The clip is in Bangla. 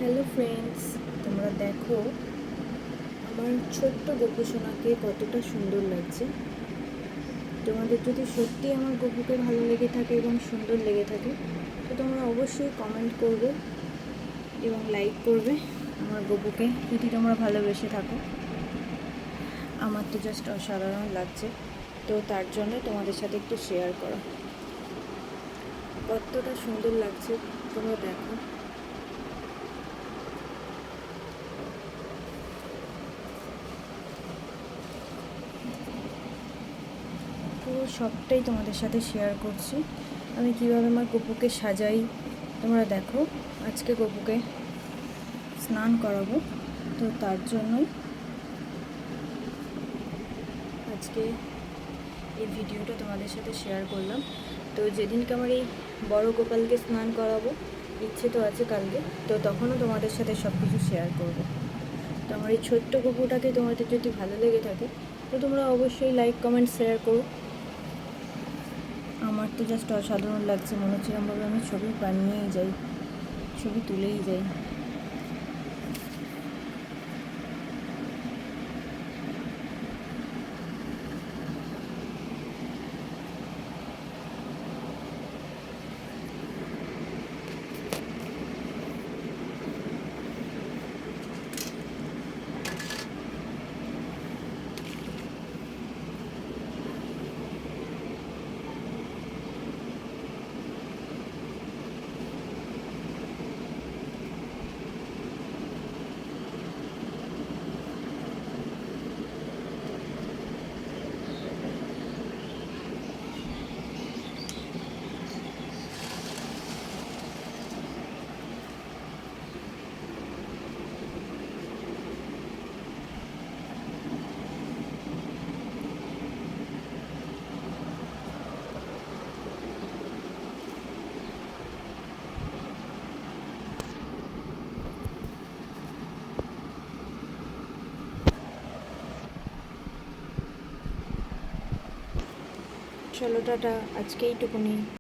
হ্যালো ফ্রেন্ডস, তোমরা দেখো আমার ছোট্ট গপু সোনাকে কতটা সুন্দর লাগছে। তোমাদের যদি সত্যি আমার গপুকে ভালো লেগে থাকে এবং সুন্দর লেগে থাকে তো তোমরা অবশ্যই কমেন্ট করবে এবং লাইক করবে আমার গপুকে, যদি তোমরা ভালোবেসে থাকো। আমার তো জাস্ট অসাধারণ লাগছে, তো তার জন্য তোমাদের সাথে একটু শেয়ার করা। কতটা সুন্দর লাগছে তোমরা দেখো। পুরো সবটাই তোমাদের সাথে শেয়ার করছি, আমি কীভাবে আমার গপুকে সাজাই। তোমরা দেখো, আজকে গপুকে স্নান করাবো, তো তার জন্যই আজকে এই ভিডিওটা তোমাদের সাথে শেয়ার করলাম। তো যেদিনকে আমার এই বড় গোপালকে স্নান করাবো, ইচ্ছে তো আছে কালকে, তো তখনও তোমাদের সাথে সব কিছু শেয়ার করবো। তো আমার এই ছোট্ট গপুটাকে তোমাদের যদি ভালো লেগে থাকে তো তোমরা অবশ্যই লাইক কমেন্ট শেয়ার করো। আমার তো জাস্ট অসাধারণ লাগছে, মনে হচ্ছে এরকমভাবে আমি ছবি বানিয়েই যাই, ছবি তুলেই যাই। চলো টাটা, আজকে এইটুকুনি।